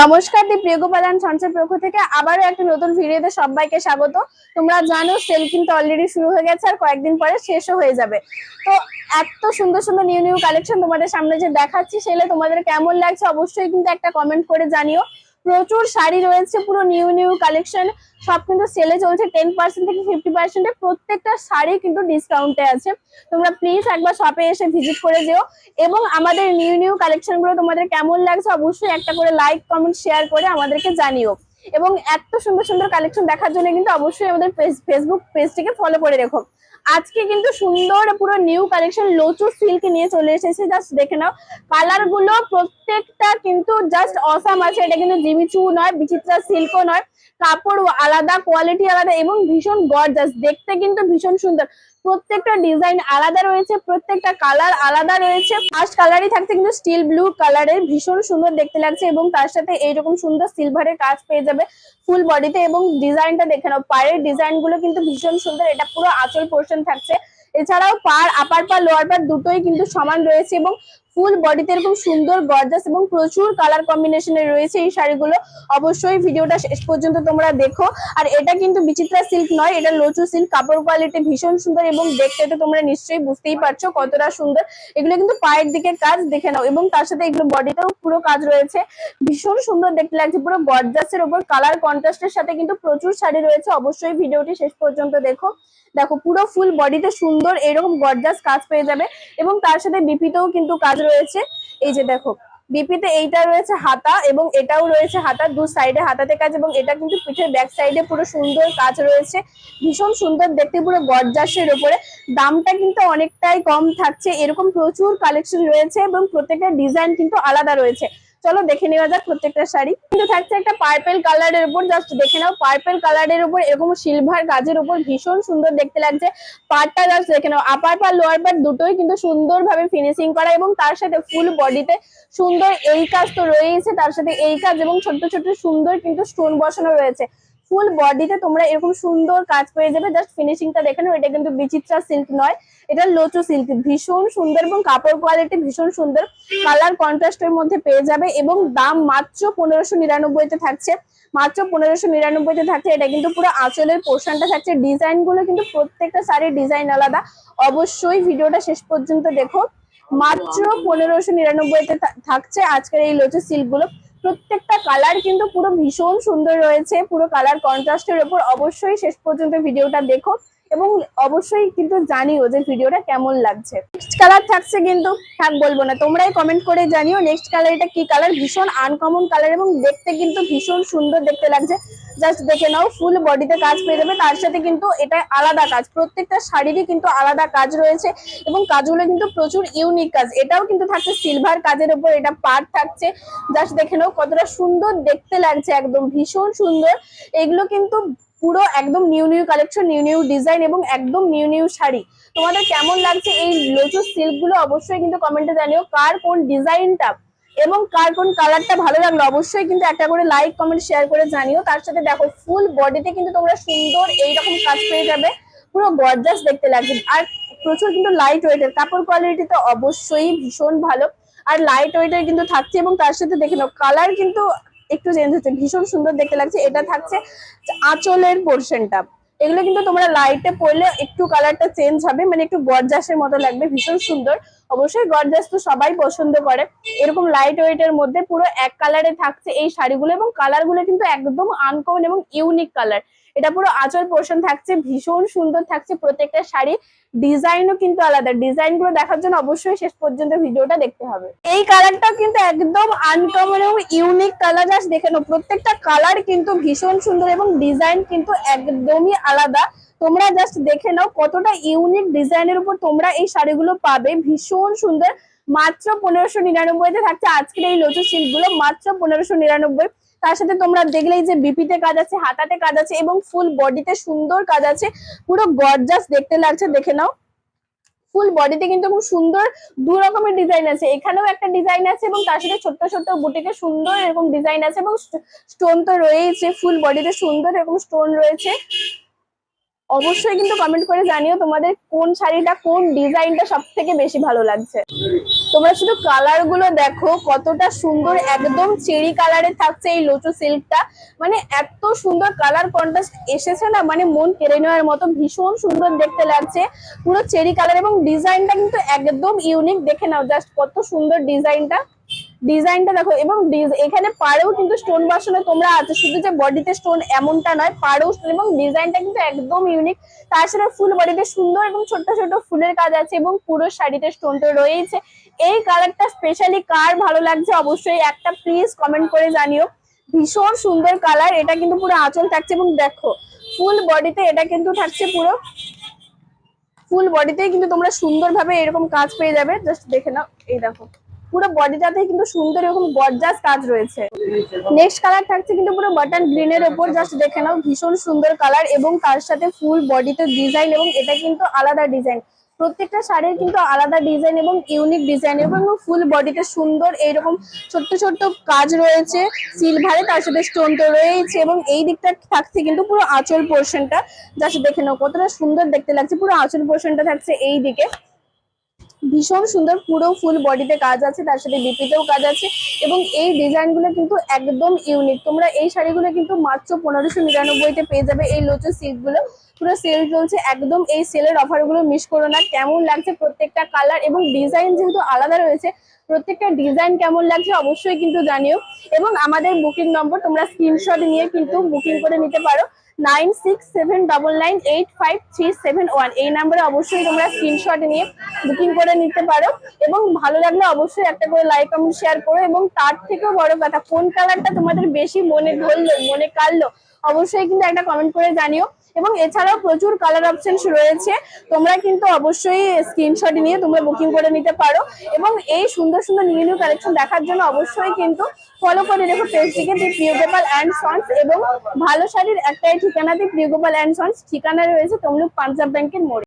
নমস্কার দি প্রিয়গোপালান সঞ্চয় পক্ষ থেকে আবারও একটা নতুন ভিডিওতে সবাইকে স্বাগত। তোমরা জানো সেল কিন্তু অলরেডি শুরু হয়ে গেছে আর কয়েকদিন পরে শেষও হয়ে যাবে। তো এত সুন্দর সুন্দর নিউ নিউ কালেকশন তোমাদের সামনে যে দেখাচ্ছি সেটা তোমাদের কেমন লাগছে অবশ্যই কিন্তু একটা কমেন্ট করে জানিও। প্রচুর শাড়ি রয়েছে, পুরো নিউ নিউ কালেকশন, সব কিন্তু সেলে চলছে 10% থেকে 50%। প্রত্যেকটা শাড়ি কিন্তু ডিসকাউন্টে আছে। তোমরা প্লিজ একবার শপে এসে ভিজিট করে যেও এবং আমাদের নিউ নিউ কালেকশন গুলো তোমাদের কেমন লাগছে অবশ্যই একটা করে লাইক কমেন্ট শেয়ার করে আমাদেরকে জানিও। এবং এত সুন্দর সুন্দর কালেকশন দেখার জন্য কিন্তু অবশ্যই আমাদের ফেসবুক পেজটিকে ফলো করে রেখো। আজকে কিন্তু সুন্দর পুরো নিউ কালেকশন লোচু সিল্ক নিয়ে চলে এসেছে, জাস্ট দেখে নাও। কালার গুলো প্রত্যেকটা কিন্তু জাস্ট অসাম আছে। এটা কিন্তু জিমিচু নয়, বিচিত্রা সিল্কও নয়, কাপড় আলাদা, কোয়ালিটি আলাদা এবং ভীষণ গর্জাস, দেখতে কিন্তু ভীষণ সুন্দর। প্রত্যেকটা ডিজাইন আলাদা রয়েছে, প্রত্যেকটা কালার আলাদা রয়েছে। ফার্স্ট কালারই থাকছে কিন্তু স্টিল ব্লু কালারের, ভীষণ সুন্দর দেখতে লাগছে এবং তার সাথে এইরকম সুন্দর সিলভারের কাজ পেয়ে যাবে ফুল বডিতে। এবং ডিজাইনটা দেখে নাও, পায়ের ডিজাইন গুলো কিন্তু ভীষণ সুন্দর। এটা পুরো আঁচল পোর্শন থাকছে। এছাড়াও আপার পা লোয়ার পা দুটোই কিন্তু সমান রয়েছে এবং ফুল বডিতে এরকম সুন্দর গর্জাস এবং প্রচুর কালার কম্বিনেশনে রয়েছে এই শাড়িগুলো। অবশ্যই ভিডিওটা শেষ পর্যন্ত তোমরা দেখো। আর এটা কিন্তু বিচিত্রা সিল্ক নয়, এটা লোচু সিল্ক। কাপড় কোয়ালিটি ভীষণ সুন্দর এবং দেখতে তো তোমরা নিশ্চয়ই বুঝতেই পারছো কতটা সুন্দর। এগুলো কিন্তু পায়ের দিকে কাজ দেখে নাও এবং তার সাথে এগুলো বডিতেও পুরো কাজ রয়েছে, ভীষণ সুন্দর দেখতে লাগছে। পুরো গর্জাসের উপর কালার কন্ট্রাস্টের সাথে কিন্তু প্রচুর শাড়ি রয়েছে। অবশ্যই ভিডিওটি শেষ পর্যন্ত দেখো। দেখো পুরো ফুল বডিতে সুন্দর এরকম গর্জাস কাজ পেয়ে যাবে এবং তার সাথে বিপিতেও কিন্তু কাজ রয়েছে। এই যে দেখো বিপিতে এইটা রয়েছে হাতা এবং এটাও রয়েছে হাতা, দু সাইডে হাতাতে কাজ এবং এটা কিন্তু পিঠের ব্যাক সাইডে পুরো সুন্দর কাজ রয়েছে, ভীষণ সুন্দর দেখতে, পুরো গর্জাসের উপরে। দামটা কিন্তু অনেকটাই কম থাকছে। এরকম প্রচুর কালেকশন রয়েছে এবং প্রত্যেকটা ডিজাইন কিন্তু আলাদা রয়েছে। চলো দেখে নেওয়া যাক প্রত্যেকটা শাড়ি। কিন্তু থাকছে একটা পার্পেল কালারের উপর, জাস্ট দেখে নাও। পার্পেল কালারের উপর এরকম সিলভার কাজের উপর ভীষণ সুন্দর দেখতে লাগছে। পাড়টা জাস্ট দেখে নাও, আপার পা লোয়ার পা দুটোই কিন্তু সুন্দর ভাবে ফিনিশিং করা এবং তার সাথে ফুল বডিতে সুন্দর এই কাজ তো রয়েছে, তার সাথে এই কাজ এবং ছোট ছোট সুন্দর কিন্তু স্টোন বসানো রয়েছে। ফুল বডিতে তোমরা এরকম সুন্দর কাজ পেয়ে যাবে। জাস্ট ফিনিশিংটা দেখে নাও। এটা কিন্তু বিচিত্রা সিল্ক নয়, এটা লোচু সিল্ক, ভীষণ সুন্দর এবং কাপড় কোয়ালিটি ভীষণ সুন্দর। কালার কন্ট্রাস্টের মধ্যে পেয়ে যাবে এবং দাম মাত্র 1599-তে থাকছে, মাত্র 1599-তে থাকছে। এটা কিন্তু পুরো আঁচলের পোর্শনটা থাকছে। ডিজাইন গুলো কিন্তু প্রত্যেকটা শাড়ির ডিজাইন আলাদা। অবশ্যই ভিডিওটা শেষ পর্যন্ত দেখো। মাত্র 1599-তে থাকছে আজকের এই লোচু সিল্ক গুলো। প্রত্যেকটা কালার কিন্তু পুরো ভীষণ সুন্দর রয়েছে, পুরো কালার কন্ট্রাস্টের উপর। অবশ্যই শেষ পর্যন্ত ভিডিওটা দেখো এবং অবশ্যই কিন্তু জানিও যে ভিডিওটা কেমন লাগছে। নেক্সট কালার থাকছে কিন্তু থাক বলবো না, তোমরাই কমেন্ট করে জানিও নেক্সট কালার এটা কি কালার। ভীষণ আনকমন কালার এবং দেখতে কিন্তু ভীষণ সুন্দর দেখতে লাগছে। জাস্ট দেখে নাও, ফুল বডিতে কাজ পেয়ে যাবে, তার সাথে কিন্তু এটা আলাদা কাজ। প্রত্যেকটা শাড়িরই কিন্তু আলাদা কাজ রয়েছে এবং কাজগুলো কিন্তু প্রচুর ইউনিক কাজ। এটাও কিন্তু থাকছে সিলভার কাজের উপর, এটা পাড় থাকছে। জাস্ট দেখে নাও কতটা সুন্দর দেখতে লাগছে, একদম ভীষণ সুন্দর। এগুলো কিন্তু পুরো একদম new new collection, new new design এবং একদম নিউ নিউ শাড়ি। তোমাদের কেমন লাগছে এই লোচু সিল্ক গুলো অবশ্যই কিন্তু কমেন্টে জানিও। কার কোন ডিজাইনটা এবং কার কোন কালারটা ভালো লাগলো অবশ্যই কিন্তু একটা করে লাইক কমেন্ট শেয়ার করে জানিও। তার সাথে দেখো ফুল বডিতে কিন্তু তোমরা সুন্দর এইরকম কাজ পেয়ে যাবে, পুরো গর্জাস দেখতে লাগছে। আর প্রচুর কিন্তু লাইট ওয়েটের, কাপড় কোয়ালিটি তো অবশ্যই ভীষণ ভালো আর লাইট ওয়েটের কিন্তু থাকছে এবং তার সাথে দেখে নাও কালার কিন্তু একটু চেঞ্জ হচ্ছে, ভীষণ সুন্দর দেখতে লাগছে। এটা থাকছে আঁচলের পোর্শনটা। এগুলো কিন্তু তোমরা লাইটে পরলে একটু কালারটা চেঞ্জ হবে, মানে একটু গর্জাসের মতো লাগবে, ভীষণ সুন্দর। অবশ্যই গর্জাস তো সবাই পছন্দ করে। এরকম লাইট ওয়েটের মধ্যে পুরো এক কালারে থাকছে এই শাড়িগুলো এবং কালারগুলো কিন্তু একদম আনকমন এবং ইউনিক কালার। এটা পুরো আঁচল পোর্শন থাকছে, ভীষণ সুন্দর থাকছে প্রত্যেকটা শাড়ি। ডিজাইনও কিন্তু আলাদা। ডিজাইন গুলো দেখার জন্য অবশ্যই শেষ পর্যন্ত ভিডিওটা দেখতে হবে। এই কালারটাও কিন্তু একদম আনকমন এবং ইউনিক কালার। জাস্ট দেখে নাও প্রত্যেকটা কালার কিন্তু ভীষণ সুন্দর এবং ডিজাইন কিন্তু একদমই আলাদা। তোমরা জাস্ট দেখে নাও কতটা ইউনিক ডিজাইনের উপর তোমরা এই শাড়িগুলো পাবে, ভীষণ সুন্দর। মাত্র 1599-তে থাকছে আজকের এই লোচু সিল্ক গুলো, মাত্র 1599। তার সাথে তোমরা দেখলেই যে বিপিতে কাজ আছে, হাতাতে কাজ আছে এবং ফুল বডিতে সুন্দর কাজ আছে, পুরো গর্জাস দেখতে লাগছে। দেখে নাও ফুল বডিতে কিন্তু খুব সুন্দর দু রকমের ডিজাইন আছে। এখানেও একটা ডিজাইন আছে এবং তার সাথে ছোট্ট ছোট্ট বুটিতে সুন্দর এরকম ডিজাইন আছে এবং স্টোন তো রয়েছে। ফুল বডিতে সুন্দর এরকম স্টোন রয়েছে। অবশ্যই কিন্তু কমেন্ট করে জানিও তোমাদের কোন শাড়িটা, কোন ডিজাইনটা সব থেকে বেশি ভালো লাগছে। তোমরা শুধু কালার গুলো দেখো কতটা সুন্দর, একদম চেরি কালারে থাকছে এই লোচো সিল্কটা। মানে এত সুন্দর কালার কন্ট্রাস্ট এসেছে না, মানে মন কেড়ে নেওয়ার মতো, ভীষণ সুন্দর দেখতে লাগছে, পুরো চেরি কালার। এবং ডিজাইনটা কিন্তু একদম ইউনিক, দেখে নাও জাস্ট কত সুন্দর ডিজাইনটা দেখো। এবং এখানে পাড়েও কিন্তু স্টোন বসানো তোমরা আছে, শুধু যে বডিতে স্টোন এমনটা নয়, পাড়েও স্টোন, এবং ডিজাইনটা কিন্তু একদম ইউনিক। তার সাথে ফুল বডিতে সুন্দর এবং ছোট ছোট ফুলের কাজ আছে, এবং পুরো শাড়িতে স্টোন তো রয়েছে। এই কালারটা স্পেশালি কার ভালো লাগছে অবশ্যই একটা প্লিজ কমেন্ট করে জানিও। ভীষণ সুন্দর কালার, এটা কিন্তু পুরো আঁচল থাকছে, এবং দেখো ফুল বডিতে এটা কিন্তু থাকছে, পুরো ফুল বডিতেই কিন্তু তোমরা সুন্দরভাবে এরকম কাজ পেয়ে যাবে। জাস্ট দেখে নাও, এই দেখো পুরো বডিটাতে কিন্তু সুন্দর এরকম গর্জাস কাজ রয়েছে। নেক্সট কালার থাকছে কিন্তু পুরো বাটন গ্রিনের উপর, জাস্ট দেখে নাও ভীষণ সুন্দর কালার, এবং তার সাথে ফুল বডিতে ডিজাইন, এবং এটা কিন্তু আলাদা ডিজাইন। প্রত্যেকটা শাড়ির কিন্তু আলাদা ডিজাইন এবং ইউনিক ডিজাইন, এবং ফুল বডিতে সুন্দর এইরকম ছোট্ট ছোট্ট কাজ রয়েছে সিলভারে, তার সাথে স্টোন তো রয়েছে। এবং এই দিকটা থাকছে কিন্তু পুরো আঁচল পোর্শনটা, জাস্ট দেখে নাও কতটা সুন্দর দেখতে লাগছে। পুরো আঁচল পোর্শনটা থাকছে এই দিকে, ভীষণ সুন্দর, পুরো ফুল বডিতে কাজ আছে, তার সাথে বিপিতেও কাজ আছে। এবং এই ডিজাইন গুলো কিন্তু একদম ইউনিক। তোমরা এই শাড়িগুলো কিন্তু মাত্র 1599-তে পেয়ে যাবে। এই লোচো সিল্ক গুলো পুরো সেল চলছে একদম, এই সেলের অফার গুলো মিস করো না। কেমন লাগছে প্রত্যেকটা কালার এবং ডিজাইন যেহেতু আলাদা রয়েছে, প্রত্যেকটা ডিজাইন কেমন লাগছে অবশ্যই কিন্তু জানিও। এবং আমাদের বুকিং নম্বর তোমরা স্ক্রিনশট নিয়ে কিন্তু বুকিং করে নিতে পারো, 9679985371। এই নাম্বারে অবশ্যই তোমরা স্ক্রিনশট নিয়ে বুকিং করে নিতে পারো। এবং ভালো লাগলে অবশ্যই একটা করে লাইক কমেন্ট শেয়ার করো। এবং তার থেকেও বড় কথা, কোন কালারটা তোমাদের বেশি মনে ধরলো, মনে কাড়লো, অবশ্যই কিন্তু একটা কমেন্ট করে জানিও। এবং এছাড়াও প্রচুর কালার অপশন রয়েছে, তোমরা কিন্তু অবশ্যই স্ক্রিনশট নিয়ে তোমরা বুকিং করে নিতে পারো। এবং এই সুন্দর সুন্দর নিউ নিউ কালেকশন দেখার জন্য অবশ্যই কিন্তু ফলো করে রেখো পেজটিকে, দি প্রিয় গোপাল অ্যান্ড সন্স। এবং ভালো শাড়ির একটাই ঠিকানা, দি প্রিয় গোপাল অ্যান্ড সন্স, ঠিকানা রয়েছে তমলুক পাঞ্জাব ব্যাংকের মোড়ে।